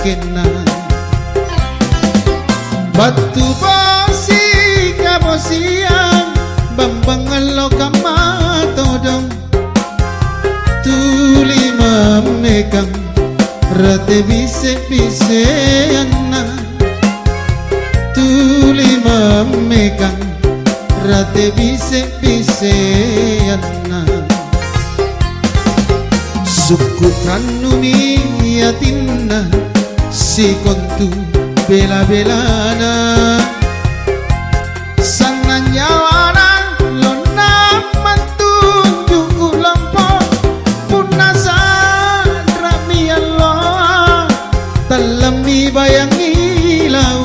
kena batu bosi kabosiang bambangan lo kamatodong tuli memegang rate bise-bise anna tuli memegang rate bise-bise anna suku pranumi yatinna si kontu bela-belana sana nyawana lona mantunjuk lampo punasa rami Allah talami bayangi lau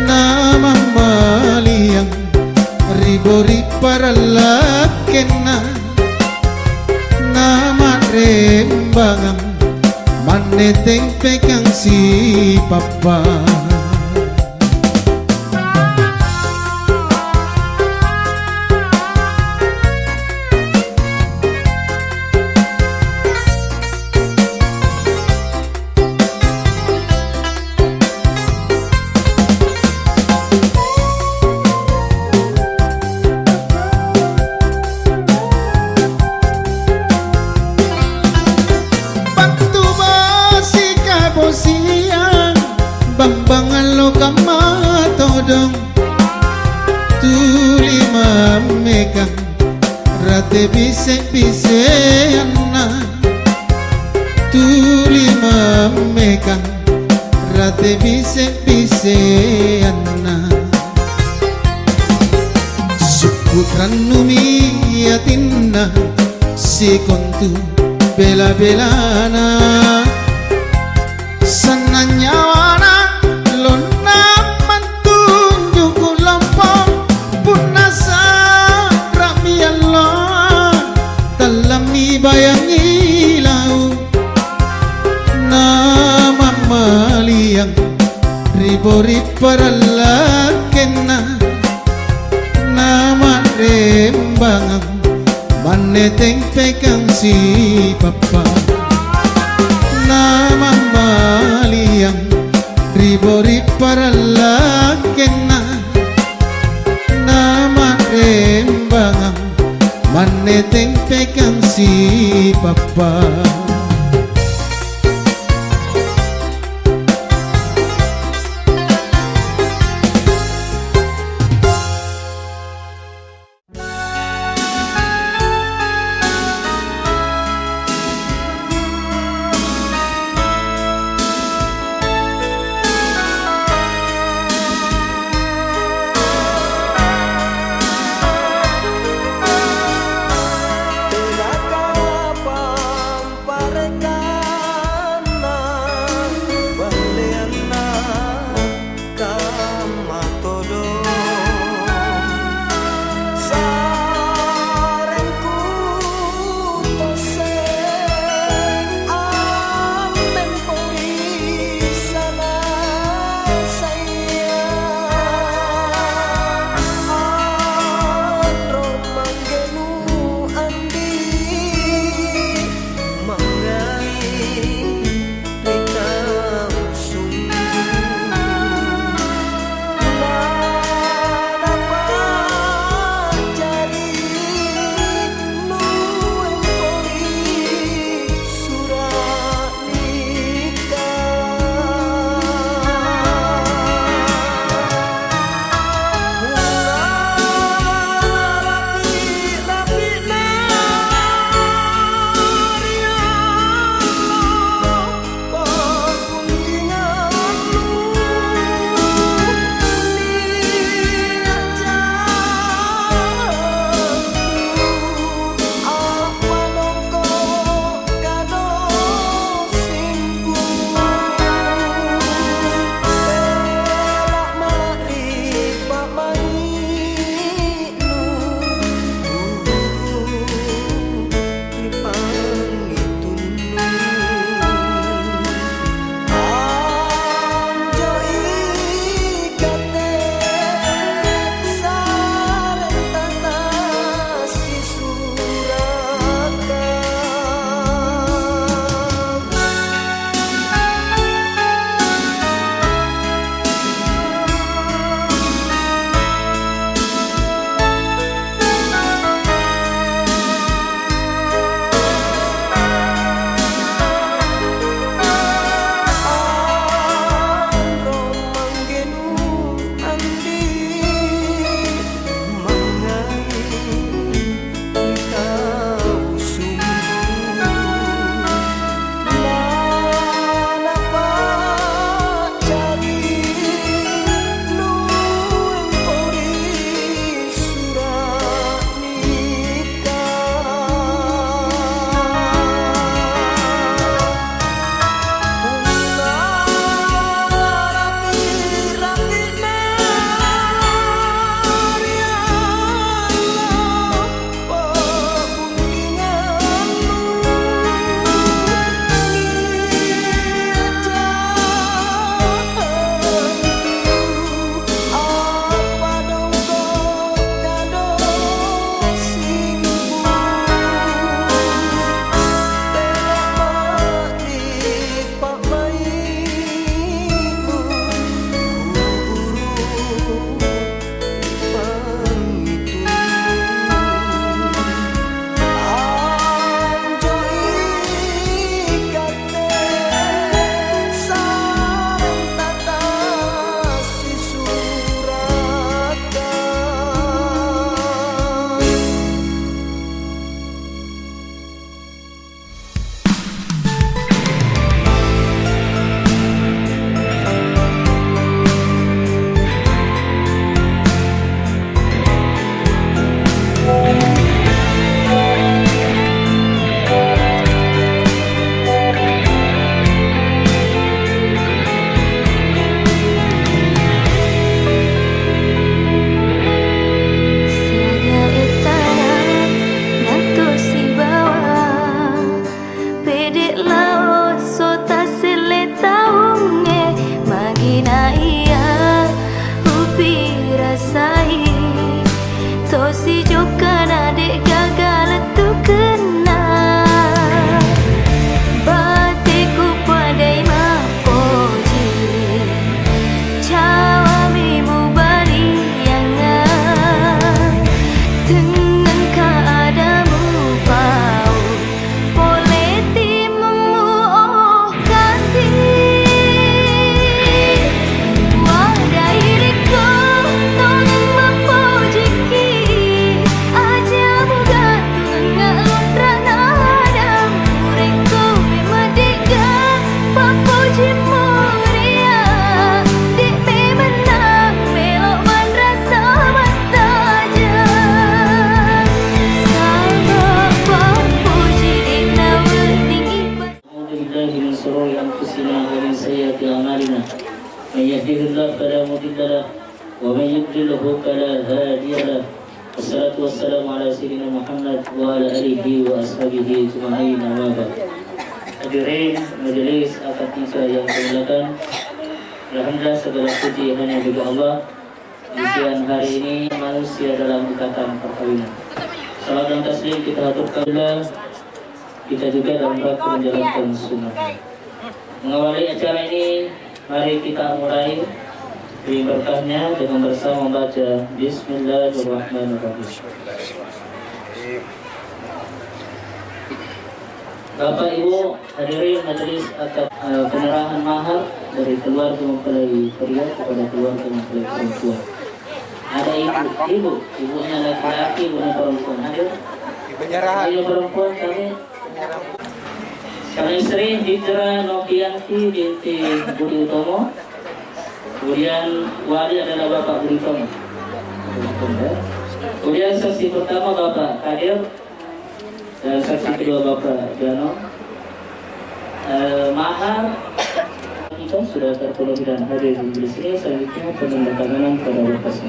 nama maliang ribori paralakena nama rembangang maneteng pegang si papa siang bambangan lo kamatodong tuli memegang rate bise-bise anna tuli memegang rate bise-bise anna suku ranumi yatinna si kontu bela-belana sana nyawana lona mantunjuk lampo punasa rami Allah talami bayangi lau nama maliang ribori paralakena nama rembangang maneteng pegang si papa nama maliang ribori paralakena nama rembangang maneteng pegang si papa سيئات أعمالنا من يهده الله فلا مضل له ومن يضلله فلا هادي له والصلاة والسلام على سيدنا Muhammad وعلى آله وأصحابه أجمعين أما بعد. Hadirin majelis akad nikah yang dimuliakan, alhamdulillah segala puji hanya bagi Allah. Di siang hari ini manusia dalam ikatan perkawinan. Salam dan taslim kita haturkan, kita juga dalam rangka menjalankan sunnah. Mengawali acara ini, mari kita mulai beri berkahnya dengan bersama membaca Bismillahirrahmanirrahim. Bapak Ibu hadirin majelis akad penyerahan mahar dari keluarga mempelai pria kepada keluarga mempelai perempuan. Ada ibunya laki-laki, ibunya perempuan. Hadir? Ibunya perempuan kami. Kami istri Hijrah Novianti binti Budi Utomo. Kemudian wali adalah Bapak Budi Utomo. Kemudian saksi pertama Bapak Kadir dan saksi kedua Bapak Jano. Mahar kita sudah terpenuhi dan hadir di sini. Selanjutnya penandatanganan pada lokasi.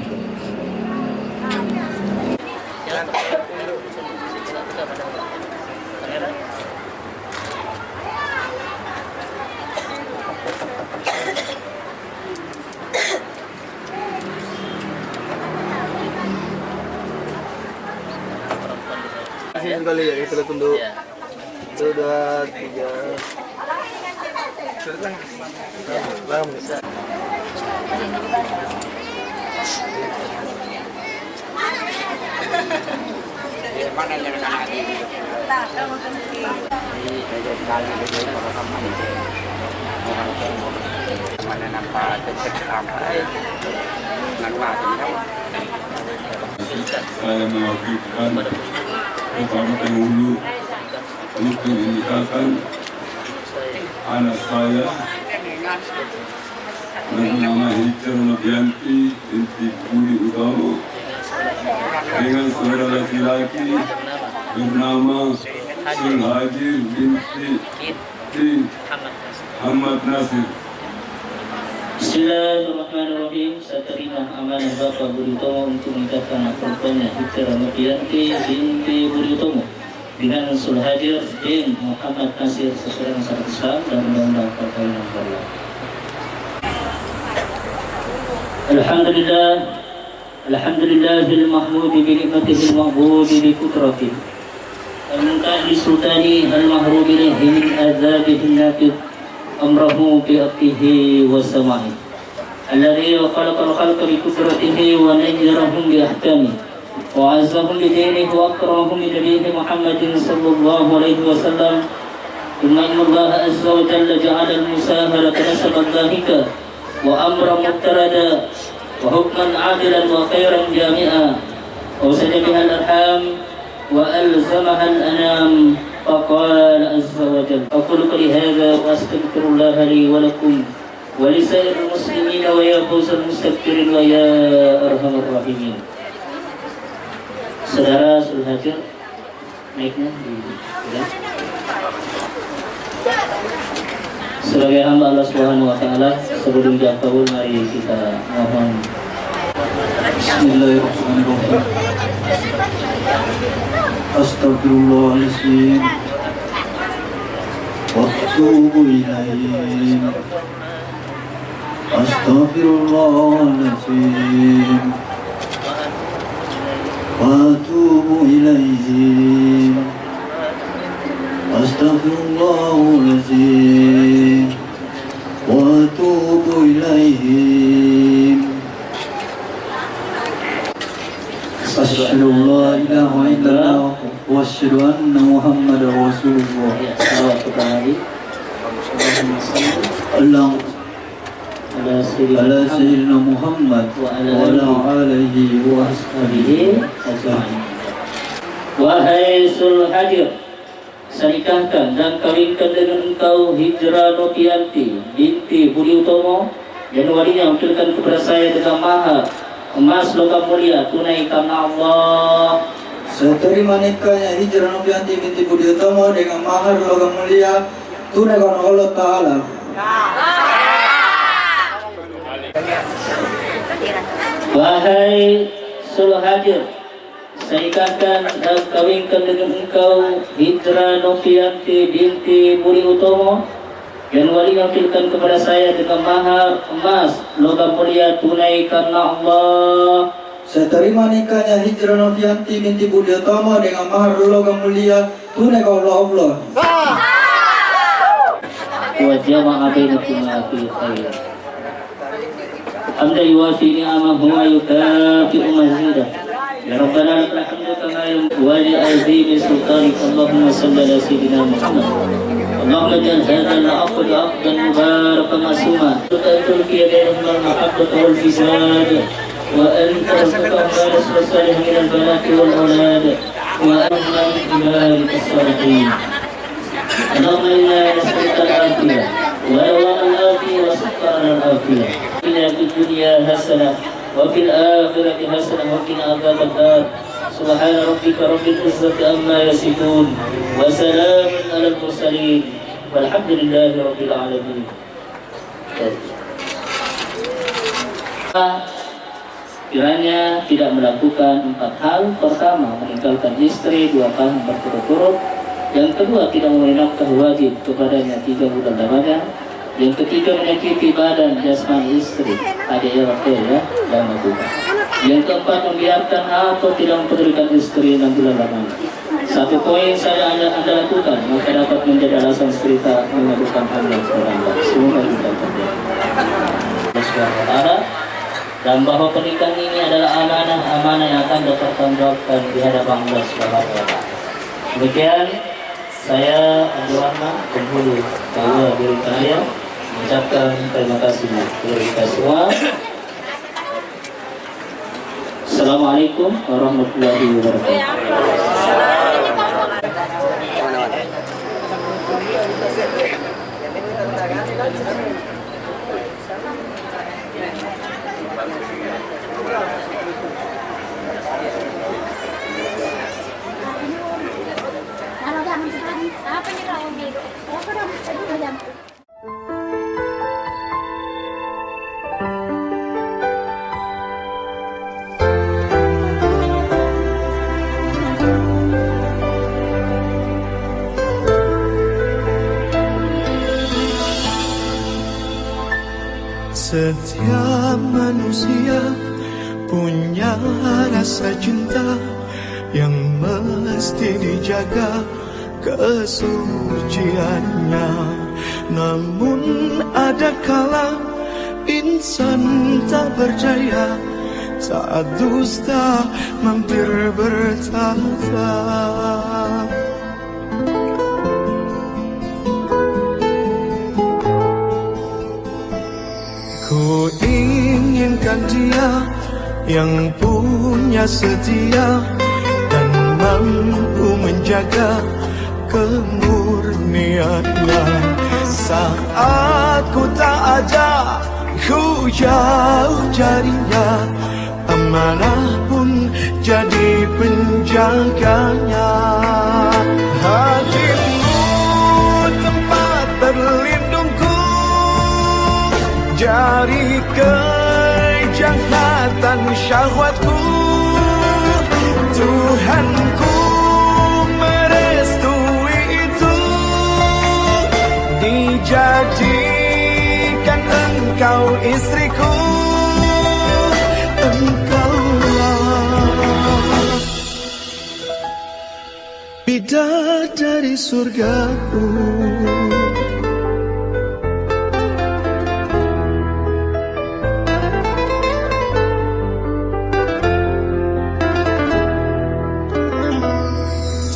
Sekali ya kita tunduk. Sudah 3. Sudah lang. Bisa. Mana yang nak? Tak, kamu sendiri. Ini saya kali ini kalau kamu ini. Mana nampak cek sampai nanti tahu. Saya mewakilkan bersama penghulu untuk menikahkan anak saya bernama Hijrah Novianti binti Budi Utomo dengan saudara laki-laki bernama Sulhadir binti Muhammad Nasir. Bismillahirrahmanirrahim. Saya terima amanah Bapak Budi Utomo untuk menikahkan anak perempuannya Hijrah Novianti binti Budi Utomo dengan Sulhadir bin Muhammad Nasir sesuai dengan syarat Islam dan undang-undang perkawinan Allah. Alhamdulillahil mahmudi bi ni'matihil maghbudi bi qudratihi al-muntahi li sultani al-mahrubi ilayhi min azabihin naqid amrahu bi aqtihi wa sama'i alladhi khalaqal khalqa bi qudratihi wa najjarahum bi ahkamihi wa azzahum bi dinihi wa akramahum bi nabiyhi Muhammadin sallallahu alaihi wasallam. Thumma inna Allah azza wa jalla ja'ala al-musaharata nasaban dhahika wa amran muttarada wa hukman adilan wa khairan jami'a wa sajjabiha al-arham wa alzamaha al-anam. فقال عز وجل أقول قولي هذا وأستغفر الله لي ولكم ولسائر المسلمين ويا فوز المستغفرين ويا أرحم الراحمين. Saudara Sulhadir, naiknya ya. Sebagai hamba Allah Subhanahu wa taala, sebelum jatuh mari kita mohon. Bismillahirrahmanirrahim. Astagfirullahaladzim wa atubu ilaih. Astagfirullahaladzim wa atubu ilaih. Astagfirullahaladzim wa atubu ilaih. Asyhadu an la ilaha illallah wa asyhadu anna Muhammadar Rasulullah. Ala sayyidina Muhammad wa ala alihi wa ashabihi ajma'in. Wahai Sulhadir, saya nikahkan dan kawinkan dengan engkau Hijrah Novianti binti Budi Utomo dan walinya wakilkan kepada saya dengan mahar emas logam mulia tunai karena Allah. Saya terima nikahnya Hijrah Novianti binti Budi Utomo dengan mahar logam mulia tunai karena Allah Ta'ala. Wahai Sul Hadir, saya ikatkan dan kawinkan dengan engkau Hijrah Novianti binti Budi Utomo, dan wali wakilkan kepada saya dengan mahar emas logam mulia tunai karena Allah. Saya terima nikahnya Hijrah Novianti binti Budi Utomo dengan mahar logam mulia tunai karena Allah. Wa jama'a bainakum fi khair. Hamdan yuwafi ni'amahu wa yukafi'u mazidah. Ya Rabbana lakal hamdu kama yanbaghi li azimi sultanik. Allahumma salli ala sayyidina Muhammad. Allahumma ij'al hadha al-'aqd 'aqdan mubarakan ma'suma. Tulqiya bainahuma al-mahabbata wal fisad. Wa anta tarzuqna as-salih min al-banati wal awlad. Wa anta min ibadika as-salihin. اللهم إنا نسألك العافية ورضا العافية وسكر العافية. إنا في الدنيا حسنة وفي الآخرة حسنة وقنا عذاب النار. سبحان ربك رب العزة عما يصفون وسلام على المرسلين والحمد لله رب العالمين. Kiranya tidak melakukan 4 hal. Pertama, meninggalkan istri 2 tahun berturut-turut. Yang kedua, tidak memberi nafkah wajib kepadanya 3 bulan lamanya. Yang ketiga, menyakiti badan jasmani istri, ADRT ya, dan lakukan. Yang keempat, membiarkan atau tidak mempedulikan istri 6 bulan lamanya. 1 poin saja anda lakukan, maka dapat menjadi alasan cerita mengadukan hamil seorang. Semoga kita terjadi. Dan bahwa pernikahan ini adalah amanah yang akan dipertanggungjawabkan di hadapan Allah Subhanahu wa Ta'ala. Demikian saya Abdul Rahman penghulu Kaula Birikaya mengucapkan terima kasih kepada kita semua. Assalamualaikum warahmatullahi wabarakatuh. Setiap manusia punya rasa cinta yang mesti dijaga kesuciannya. Namun ada kala insan tak berdaya, saat dusta mampir bertata. Ku inginkan dia yang punya setia dan mampu menjaga kemurniannya. Saat ku tak ada, ku jauh carinya, amanah pun jadi penjaganya. Hatimu tempat berlindungku dari kejahatan syahwatku. Tuhanku merestui itu, dijadikan engkau istriku. Engkaulah bidadari surgaku.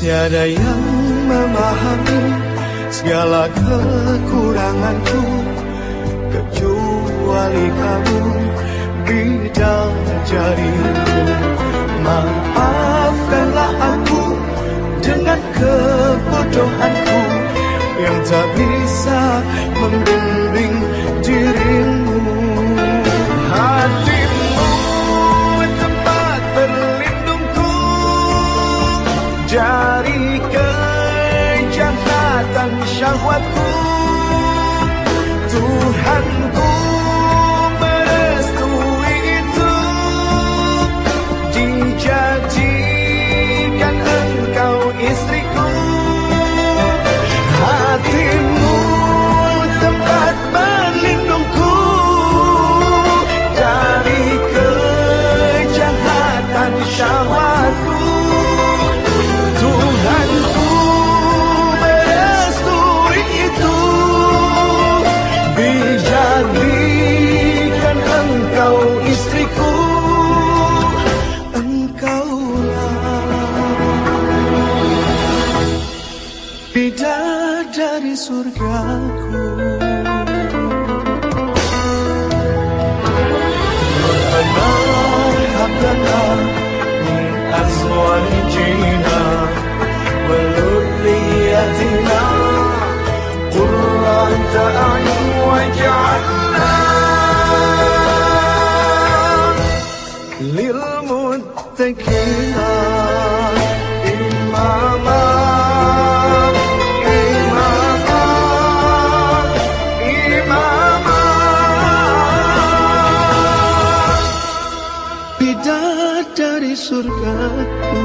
Tiada yang memahami segala kekuranganku kecuali kamu, bidadariku. Maafkanlah aku dengan kebodohanku yang tak bisa membimbing dirimu. Hatimu tempat berlindungku dari kejahatan syahwatku. Tuhanku merestui itu, kila imama imama imama bidadari surgaku.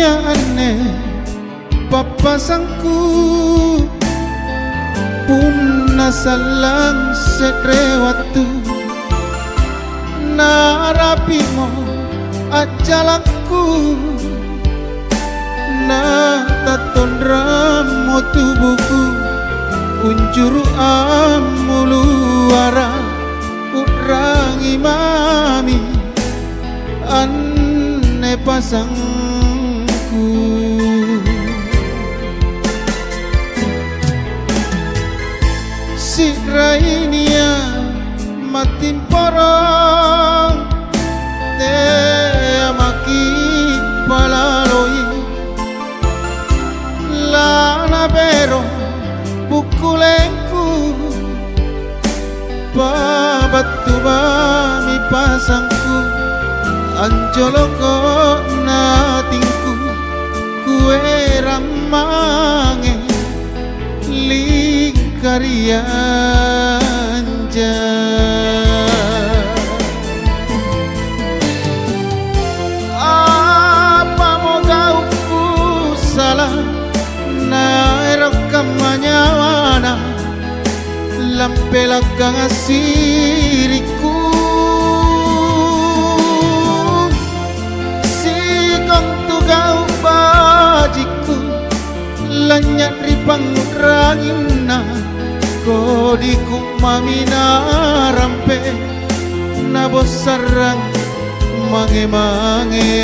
Aneh papasangku pun nasalang setrewatu narapimo ajalakku na tatondramo tubuhku unjuru amuluara urangi mami anne pasang si rainia matin porong te amaki palaloi lana bero bukulengku babatu bami pasangku anjoloko natingku kue ramange lingkarianja apa mogauku salah na erokam manyawana lampelagang asiriku lanyak ripang rangina kodiku mamina rampe nabosarang mange-mange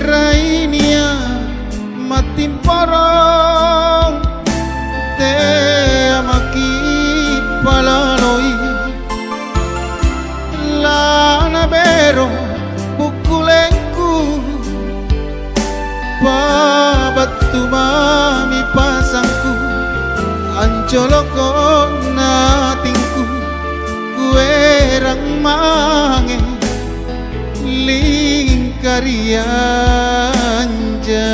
rainia matin porong te amaki palaloi lana bero bukulengku babatu mami pasangku anjoloko natingku kuerang mange lingkarianja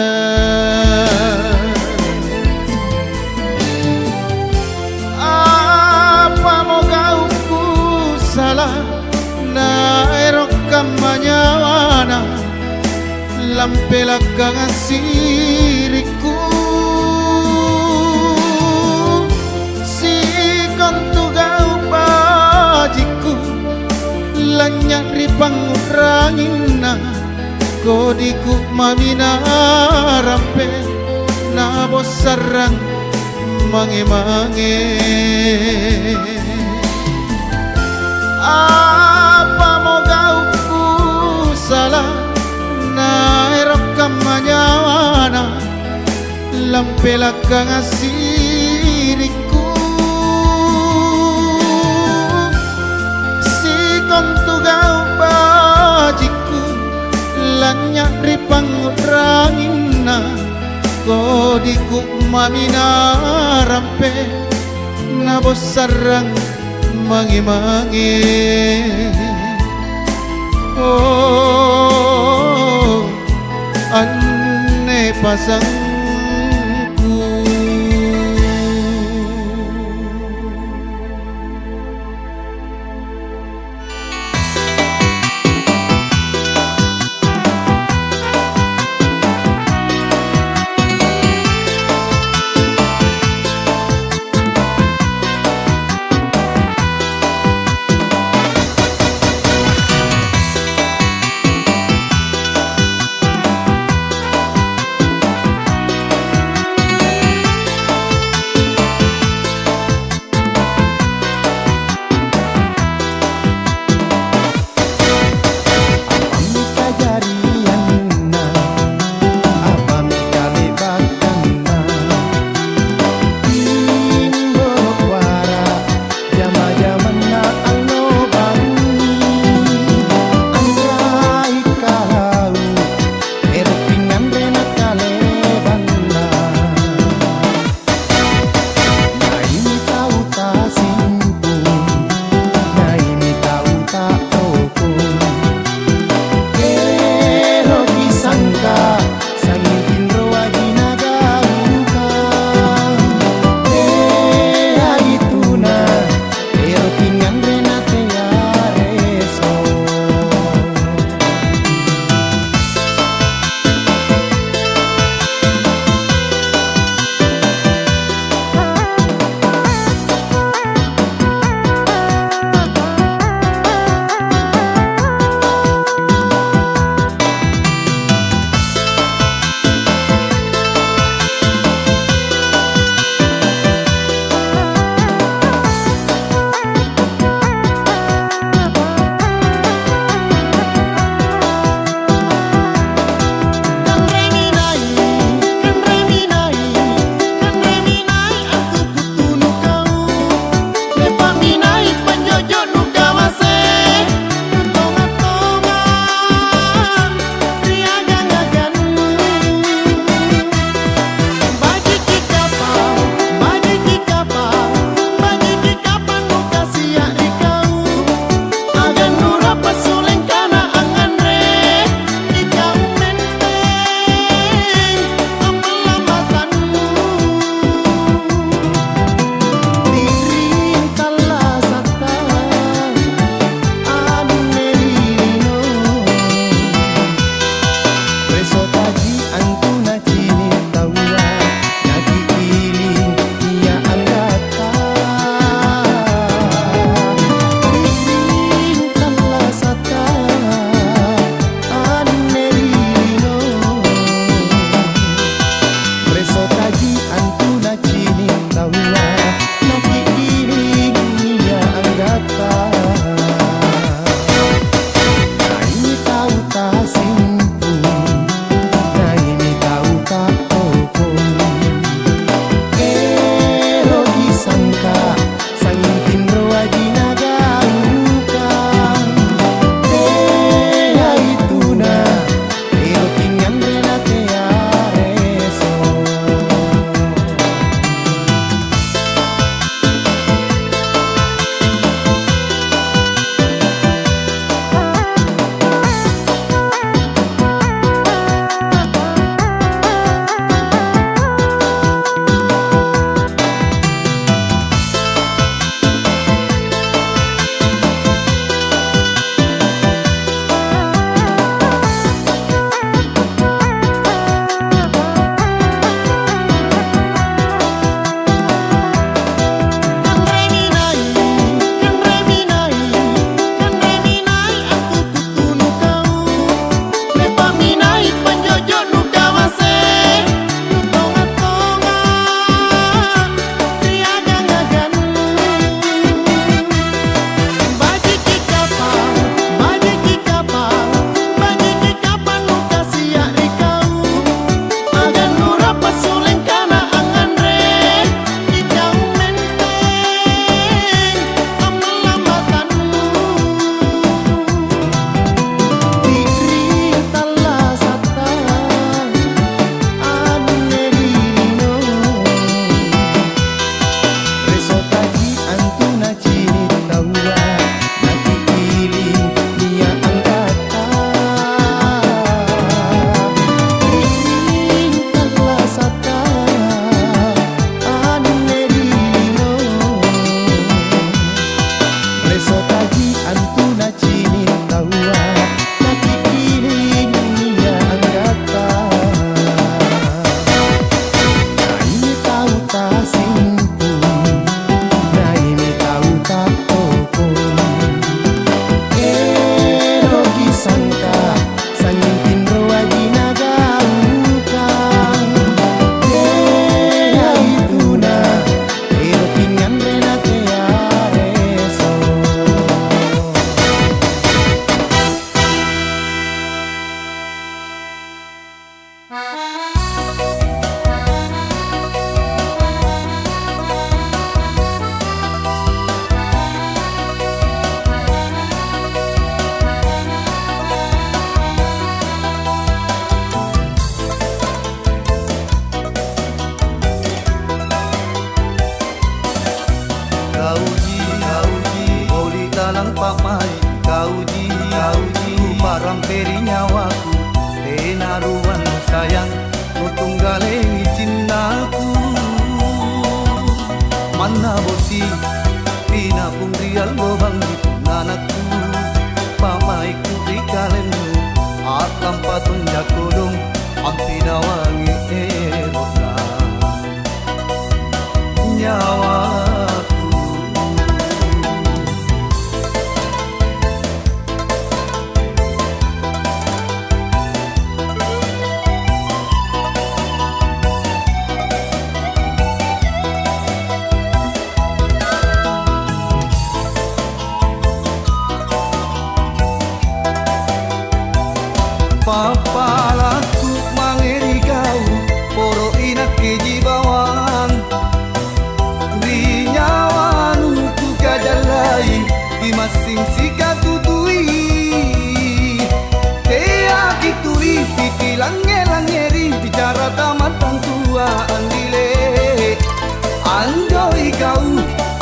apa mogauku salah na erokam manyawana lampelagang asiriku si kontugau bajiku lanyak ripang rangina kodiku mamina rampe nabosarang mange-mange apa mogauku salah na erokam manyawana lampelagang asiriku si kontugau bajiku lanyak ripang rangina Kodiku mamina rampe Nabos sarang mangi-mangi Oh aneh pasangku naruan sayang no tunggaling cintaku mana bosi pina pung rial lobang di anakku pamaiku di kalenmu akan patun jakolong ampina wangi erona nyawaku. Papalaku mangeri kau poro inak keji bawang di nyawan ku kajalai di masing sika tutui tea kituri titi lange-langeri bicara tamatang tua andile anjoi kau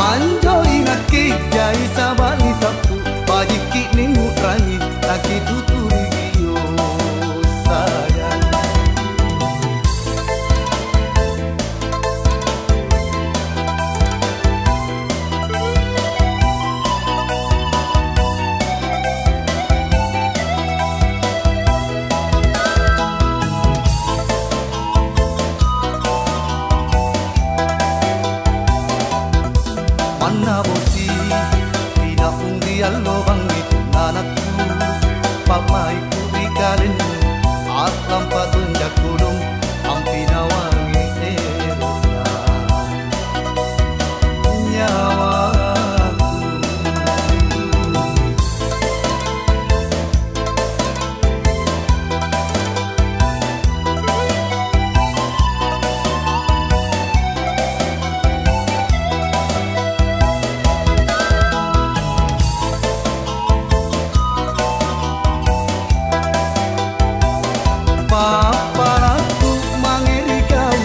anjoi nakki jai sabali tapu bajiki ningu rangi taki tuturi mana bosi pina pung dial lobang itu anakku pamaiku di kalenmu alam patun jakulung ampina wangi erona nyawaku. Papalaku mangeri kau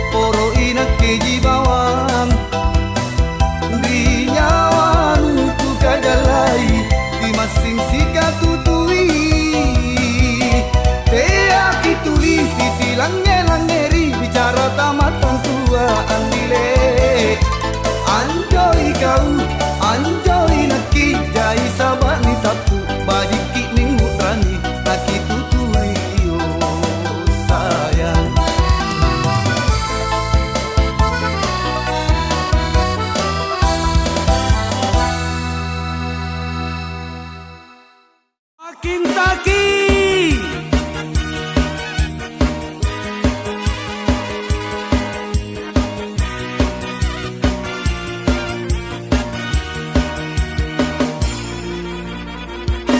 poro inak keji bawang di nyawan ku kajalai di masing sika tutui tea kituli titi lange-langeri bicara tamatang tua andile anjoi kau anjoi nakki jai sabani tapu bajiki ningu rani taki tuturi sayang. Makin taki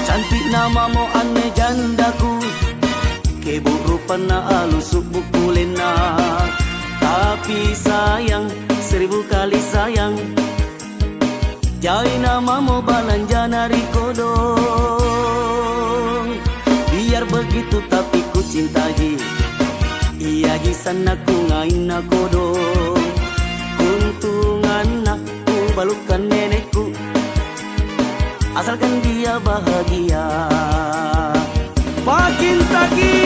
cantik namamu aneh jandaku keburupan na alusuk bukulena tapi sayang 1000 kali sayang jai namamu balanja nari kodong biar begitu tapi ku cintai iya jisan aku ngain na kodong kuntungan aku balukan nenekku asalkan dia bahagia makin taki.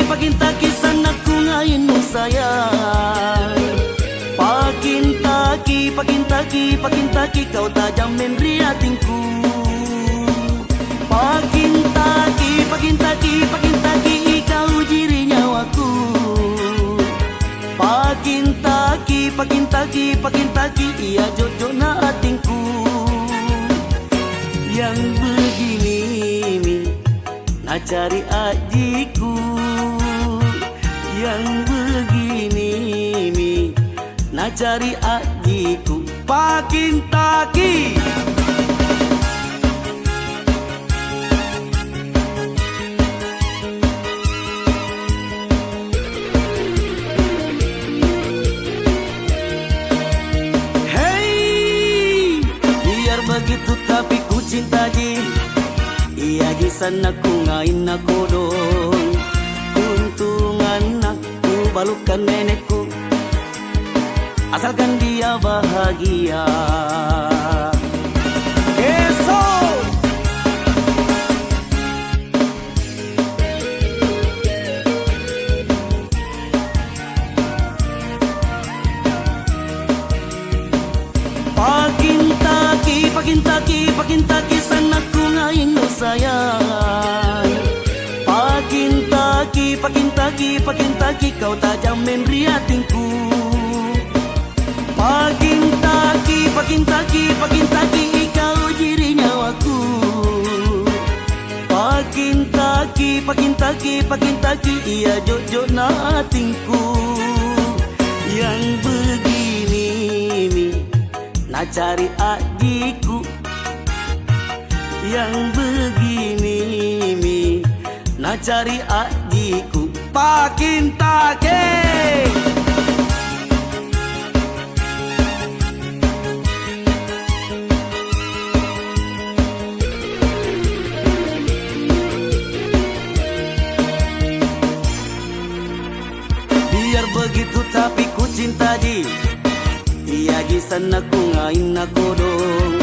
Pakin taki sanakku ngayon mo sayang pakin taki kau tajam menri atingku pakin taki ikaw jiri nyawaku pakin taki iya jojo na atingku yang begini mi na cari ajiku yang begini mi na cari ajiku pakin taki. Hey biar begitu tapi ku cinta ji iya jisan aku ngain aku dong kuntungan balutkan nenekku, asalkan dia bahagia. Esok Pakintaki sanakku ngayon mo sayang. Pakintaki kau tajam menriatingku. Pakintaki ikaw jiri nyawaku. Pakintaki iya jok natingku. Yang begini mi nak cari adikku, yang begini mi nak cari adikku. Pakintaki biar begitu tapi ku cinta ji. Iya gisan aku ngain aku dong.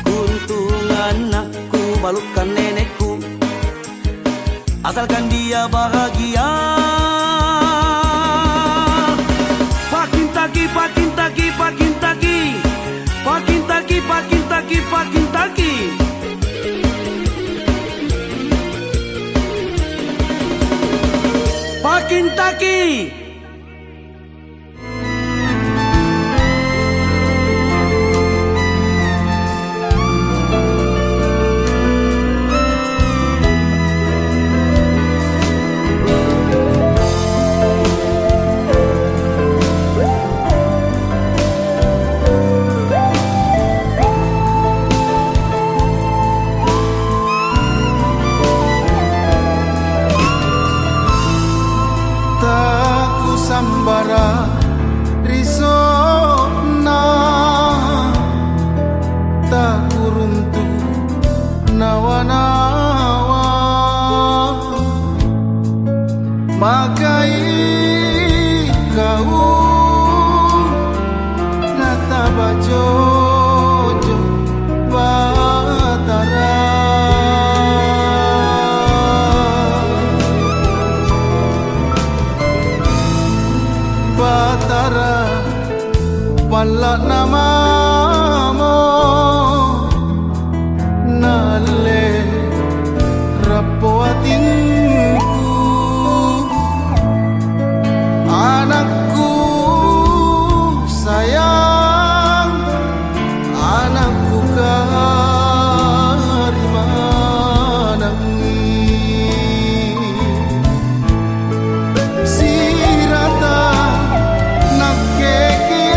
Kuntungan aku balutkan nenekku, asalkan dia bahagia. Pakintaki sambara risona takuruntu nawa-nawa makai kau natabajojo batara pala namamu nale rapuatinku anakku sayang anakku karimanangi sirata nakeke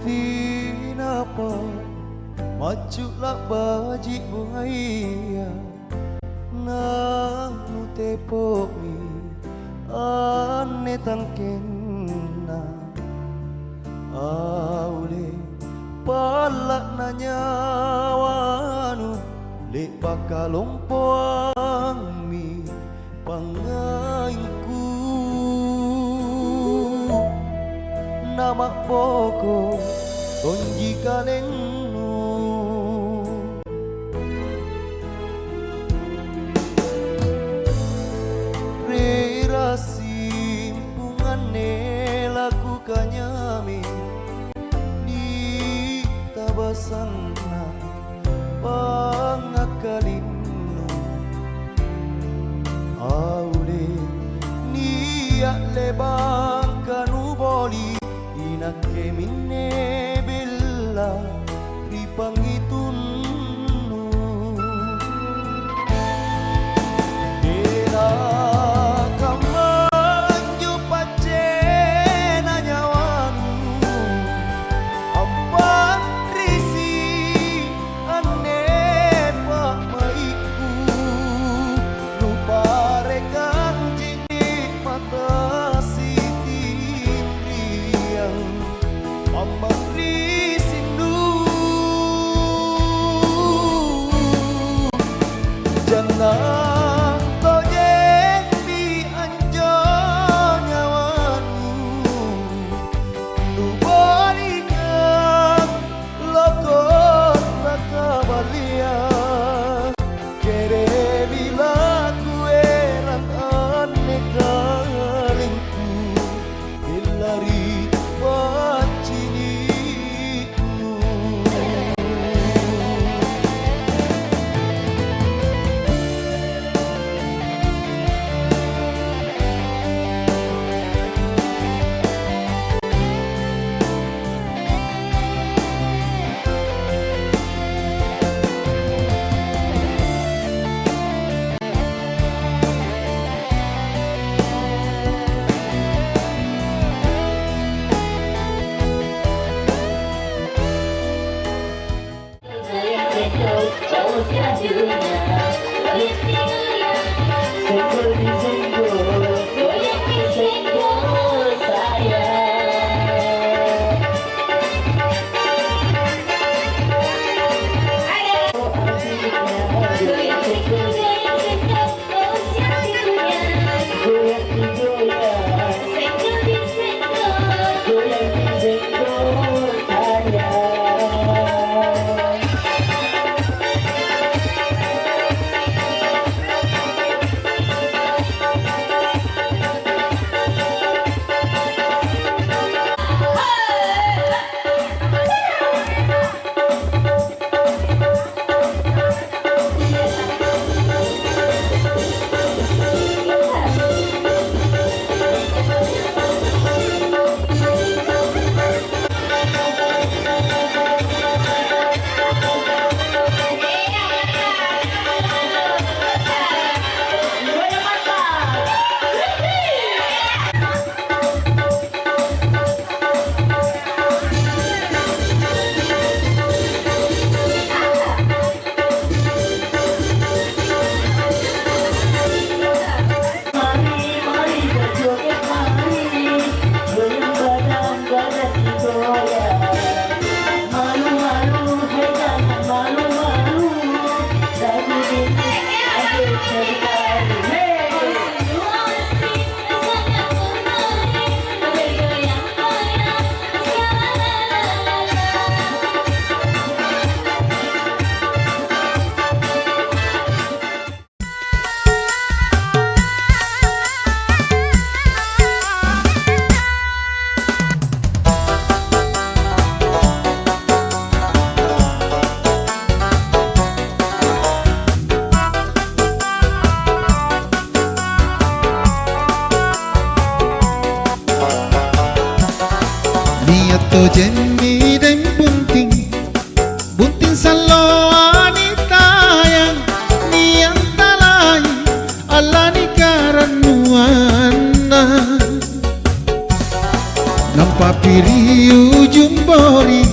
tinapa maculak baji buaya nang tepok mi ane tangkena aule palak nanyawanu lek bakalompoang mi pangainku nama poko konji kalengnu rera simpungane lakukannya mi di tabasana pangakalinu aule niat lebang kanuboli inake minne bella ripangitunu dera kamanju pacena nyawanu apa risi ane pak maiku lupa rekang jini mata siti indriang Amari sindu jangan tojeng di anjo nyawanu nu boringan lokot takabalia kere bila kue rat aneka lingku ilari to jenni den bunting sallo anitayang niang talay ala ni karanuan na nampak nampak piriu jumbori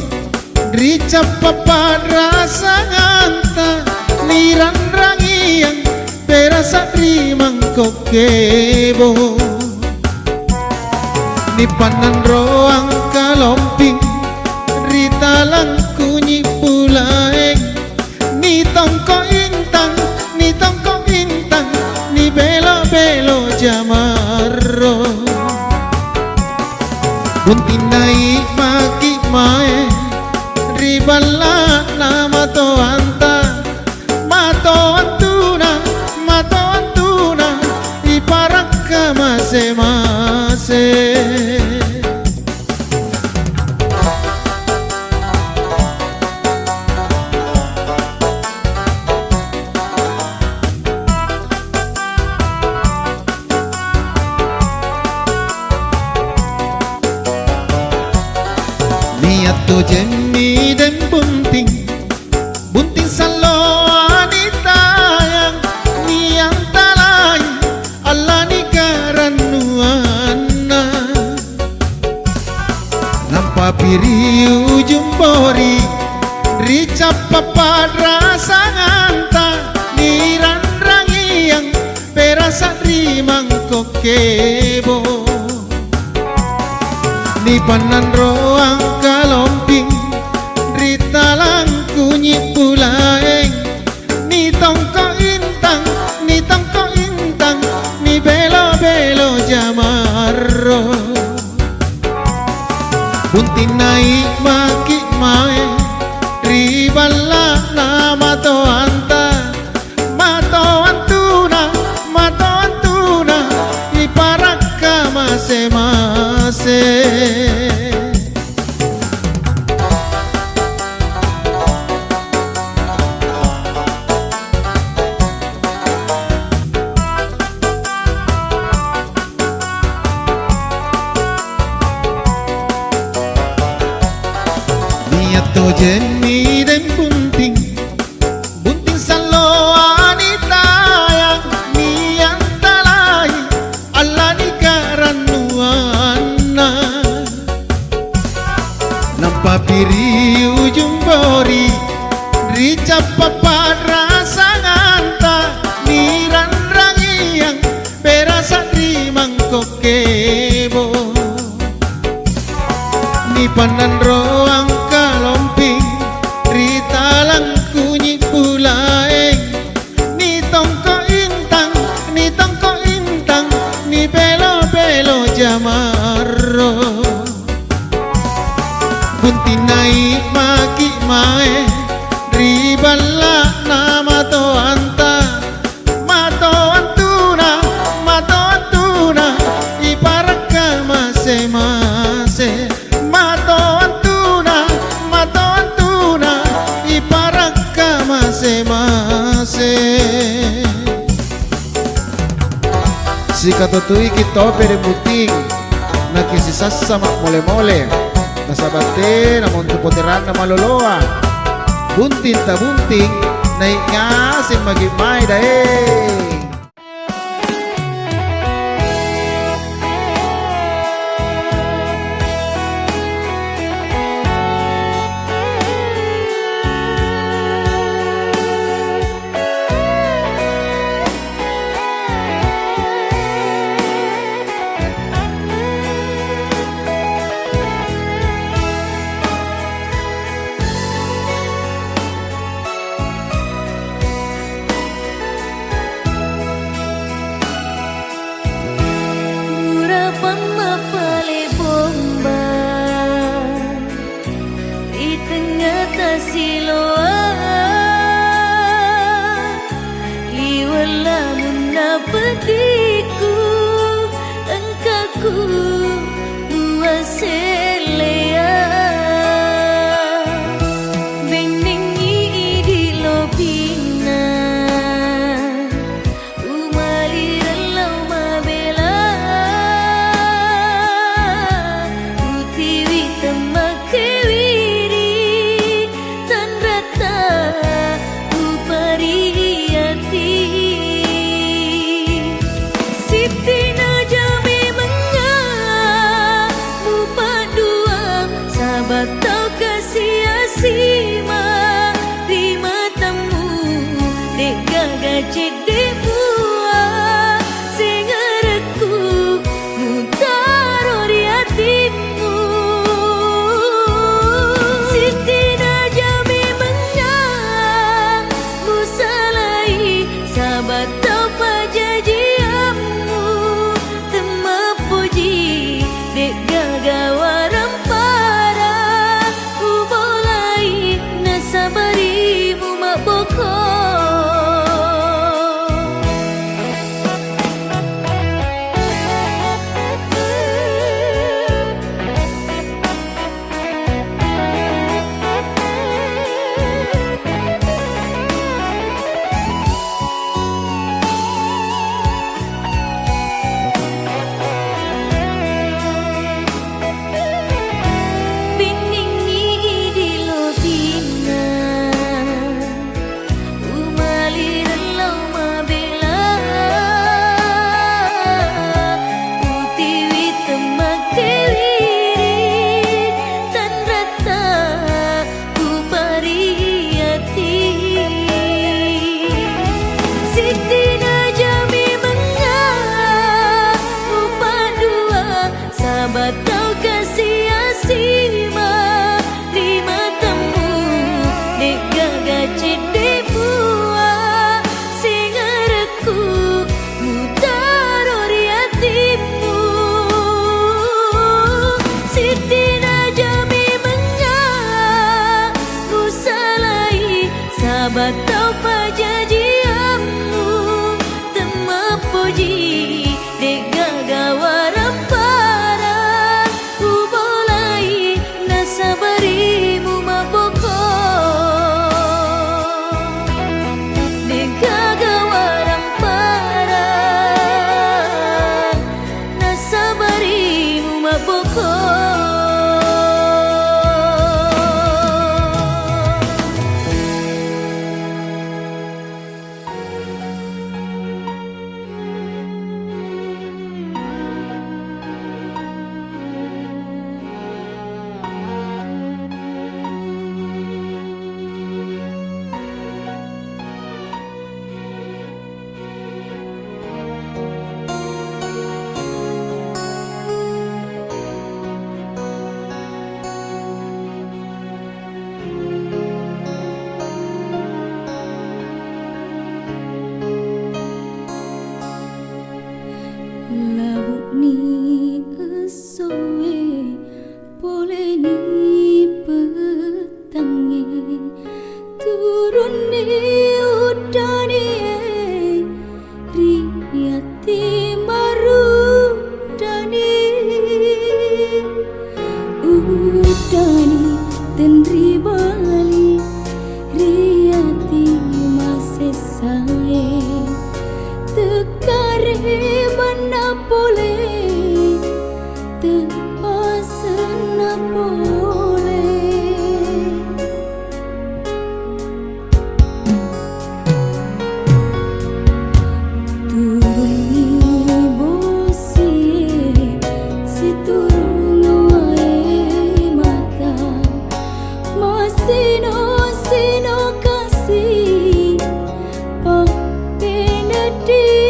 Rica papat rasa nganta Niran rangiang perasa rimang kokebo Ni panan roang kalomping Rita lang kunyi pulaeng Ni tongko intang Ni belo-belo jamaro Bunti naik maki mae Ribala na mato antuna Iparak ka mase-mase Niato jemi dan bunting salo anitayang Niang talay ala ni karanuana Nampa piriu jumbori Rica papat rasa nganta Niran rangiang perasa rimang kokebo Ni panan roang kalomping Rita lang kunyi pulaeng Ni tongko intang Ni belo-belo jamaro Bunti naik maki mae Ribala na mato antuna Iparak ka mase-mase Niato jeni dan bunting salo anitayang Niang talay ala ni karanuana Nampa piriu jumbori Rica papat rasa nganta Niran rangiang perasa rimang kokebo Ni panan roang kalomping Rita lang kunyi pulaeng Ni tongko intang Ni belo-belo jamaro Bunti naik maki mae Ribala na mato antuna Iparak ka mase-mase Mato antuna Iparak ka mase-mase Si katutui kita pere buting Nakisisasa mak mole-mole Nasabate namon tupoteran na maloloa Buntin ta bunting Naik ngasim magimay dae Pediku engkau buat selea Beningi di lobina Umali relau mabela Utiwi temakewiri Tan rata upariati Sitina jami mengalir uji dek gagawaran para ubolai nasabarimu maboko dek gagawaran para nasabarimu maboko. Labuk ni esoe pole ni petange turun ni udane riati maru dani udani tenri bali riati masesae tekare mana boleh terpasana boleh turuni bosi si turun wae mata masino sino kasih pakai nadi